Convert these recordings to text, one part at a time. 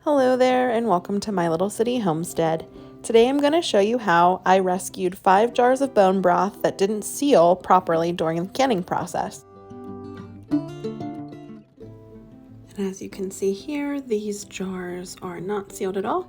Hello there and welcome to my little city homestead. Today I'm going to show you how I rescued 5 jars of bone broth that didn't seal properly during the canning process. And as you can see here, these jars are not sealed at all.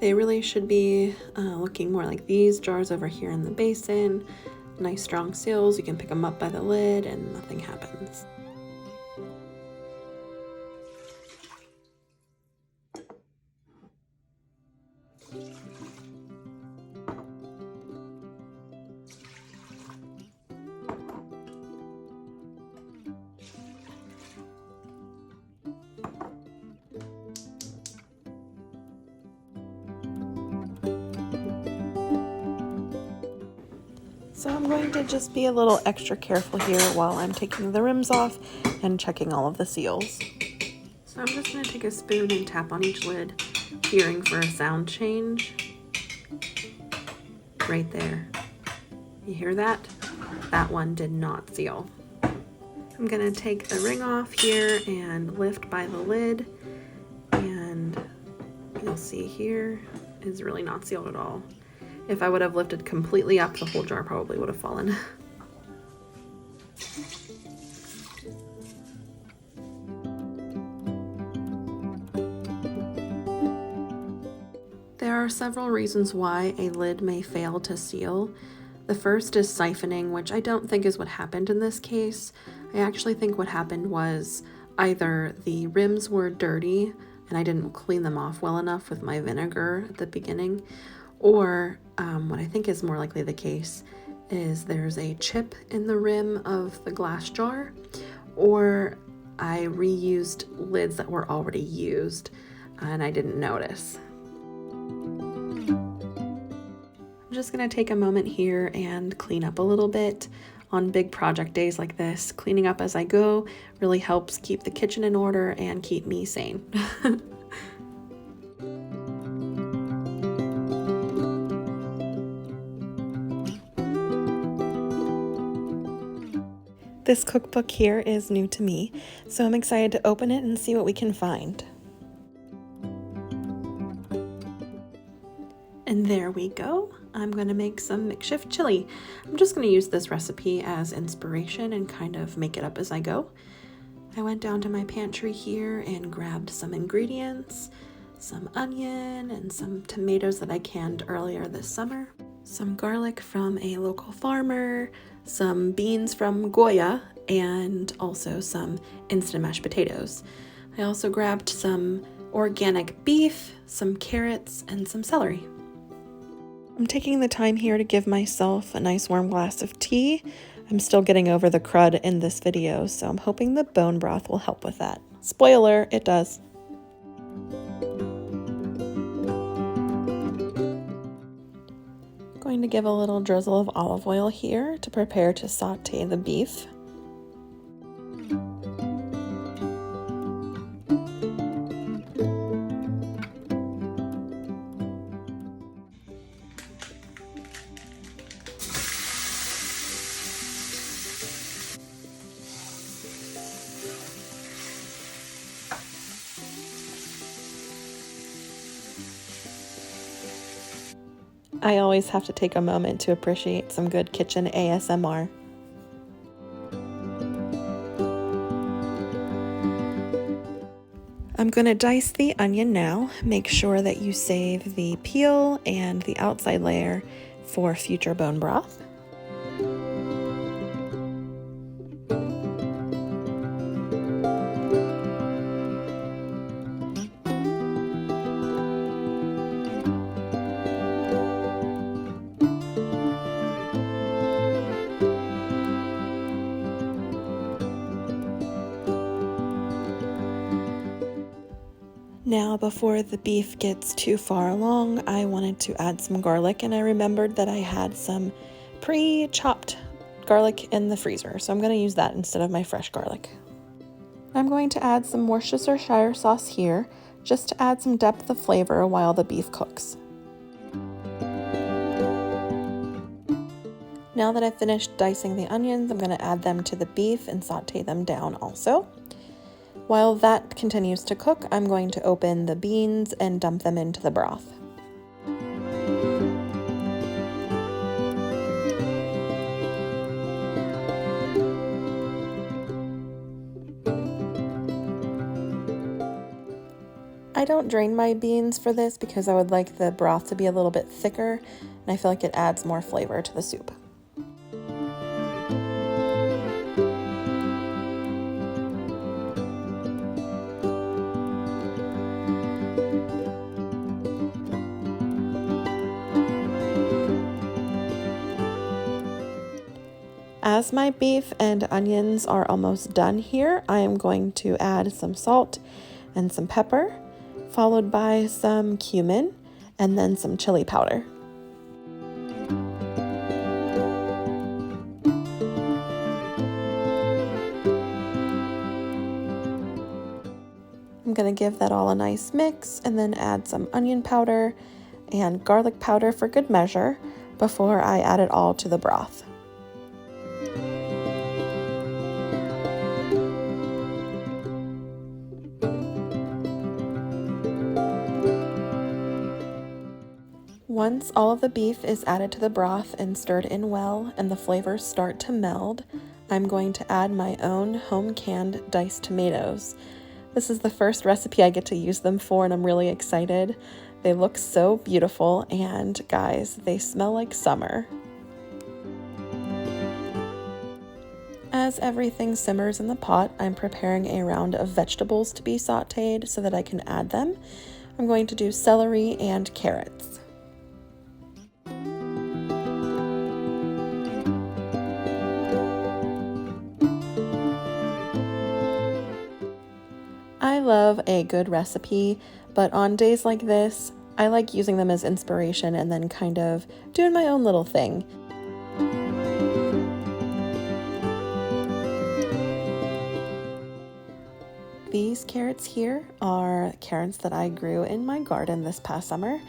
They really should be looking more like these jars over here in the basin. Nice strong seals, you can pick them up by the lid and nothing happens. So I'm going to just be a little extra careful here while I'm taking the rims off and checking all of the seals. So I'm just going to take a spoon and tap on each lid, hearing for a sound change. Right there. You hear that? That one did not seal. I'm going to take the ring off here and lift by the lid, and you'll see here is really not sealed at all. If I would have lifted completely up, the whole jar probably would have fallen. There are several reasons why a lid may fail to seal. The first is siphoning, which I don't think is what happened in this case. I actually think what happened was either the rims were dirty and I didn't clean them off well enough with my vinegar at the beginning, or what I think is more likely the case is there's a chip in the rim of the glass jar, or I reused lids that were already used and I didn't notice. I'm just going to take a moment here and clean up a little bit. On big project days like this, cleaning up as I go really helps keep the kitchen in order and keep me sane. This cookbook here is new to me, so I'm excited to open it and see what we can find. And there we go. I'm going to make some makeshift chili. I'm just going to use this recipe as inspiration and kind of make it up as I go. I went down to my pantry here and grabbed some ingredients, some onion and some tomatoes that I canned earlier this summer, some garlic from a local farmer, some beans from Goya, and also some instant mashed potatoes. I also grabbed some organic beef, some carrots, and some celery. I'm taking the time here to give myself a nice warm glass of tea. I'm still getting over the crud in this video, so I'm hoping the bone broth will help with that. Spoiler, it does. Going to give a little drizzle of olive oil here to prepare to saute the beef. I always have to take a moment to appreciate some good kitchen ASMR. I'm going to dice the onion now. Make sure that you save the peel and the outside layer for future bone broth. Now, before the beef gets too far along, I wanted to add some garlic, and I remembered that I had some pre-chopped garlic in the freezer, so I'm going to use that instead of my fresh garlic. I'm going to add some Worcestershire sauce here, just to add some depth of flavor while the beef cooks. Now that I've finished dicing the onions, I'm going to add them to the beef and saute them down also. While that continues to cook, I'm going to open the beans and dump them into the broth. I don't drain my beans for this because I would like the broth to be a little bit thicker, and I feel like it adds more flavor to the soup. As my beef and onions are almost done here, I am going to add some salt and some pepper, followed by some cumin and then some chili powder. I'm going to give that all a nice mix and then add some onion powder and garlic powder for good measure before I add it all to the broth. Once all of the beef is added to the broth and stirred in well and the flavors start to meld, I'm going to add my own home-canned diced tomatoes. This is the first recipe I get to use them for, and I'm really excited. They look so beautiful, and guys, they smell like summer. As everything simmers in the pot, I'm preparing a round of vegetables to be sauteed so that I can add them. I'm going to do celery and carrots. I love a good recipe, but on days like this, I like using them as inspiration and then kind of doing my own little thing. These carrots here are carrots that I grew in my garden this past summer,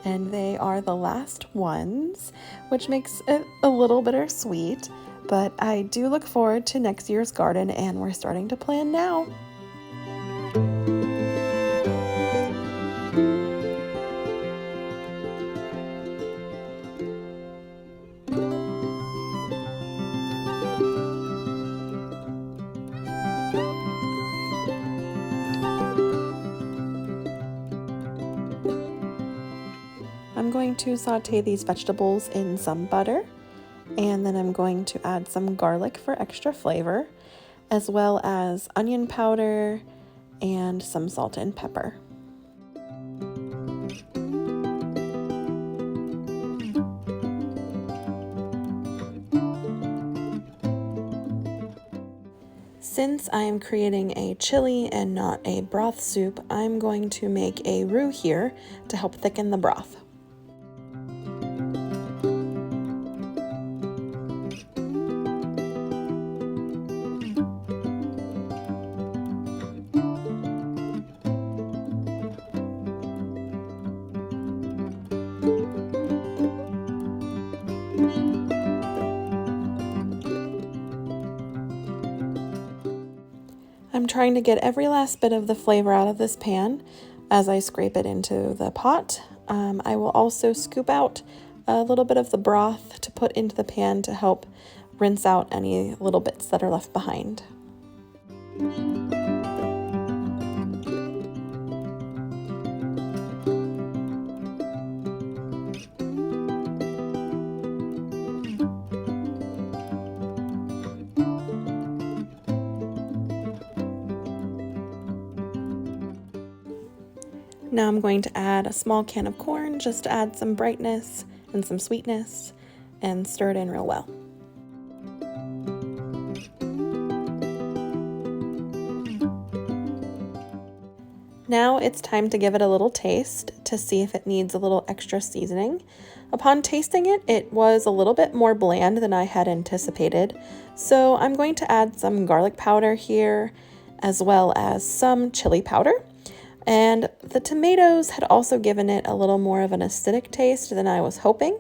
and they are the last ones, which makes it a little bittersweet, but I do look forward to next year's garden, and we're starting to plan now. I'm going to saute these vegetables in some butter, and then I'm going to add some garlic for extra flavor, as well as onion powder and some salt and pepper. Since I am creating a chili and not a broth soup, I'm going to make a roux here to help thicken the broth. I'm trying to get every last bit of the flavor out of this pan as I scrape it into the pot. I will also scoop out a little bit of the broth to put into the pan to help rinse out any little bits that are left behind. Now I'm going to add a small can of corn just to add some brightness and some sweetness, and stir it in real well. Now it's time to give it a little taste to see if it needs a little extra seasoning. Upon tasting it, it was a little bit more bland than I had anticipated, so I'm going to add some garlic powder here, as well as some chili powder. And the tomatoes had also given it a little more of an acidic taste than I was hoping.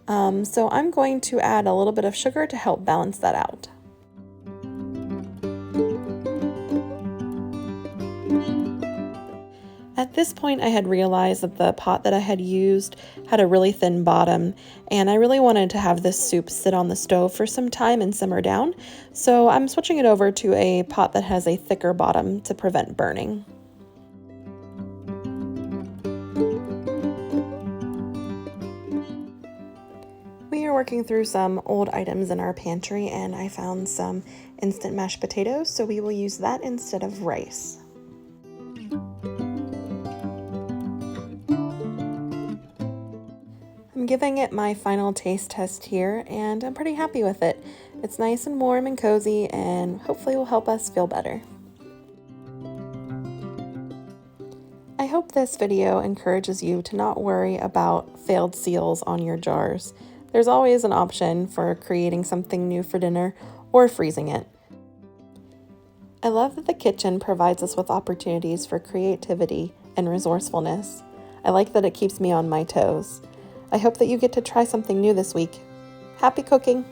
So I'm going to add a little bit of sugar to help balance that out. this point, I had realized that the pot that I had used had a really thin bottom, and I really wanted to have this soup sit on the stove for some time and simmer down, so I'm switching it over to a pot that has a thicker bottom to prevent burning. We are working through some old items in our pantry, and I found some instant mashed potatoes, so we will use that instead of rice. I'm giving it my final taste test here, and I'm pretty happy with it. It's nice and warm and cozy, and hopefully will help us feel better. I hope this video encourages you to not worry about failed seals on your jars. There's always an option for creating something new for dinner or freezing it. I love that the kitchen provides us with opportunities for creativity and resourcefulness. I like that it keeps me on my toes. I hope that you get to try something new this week. Happy cooking!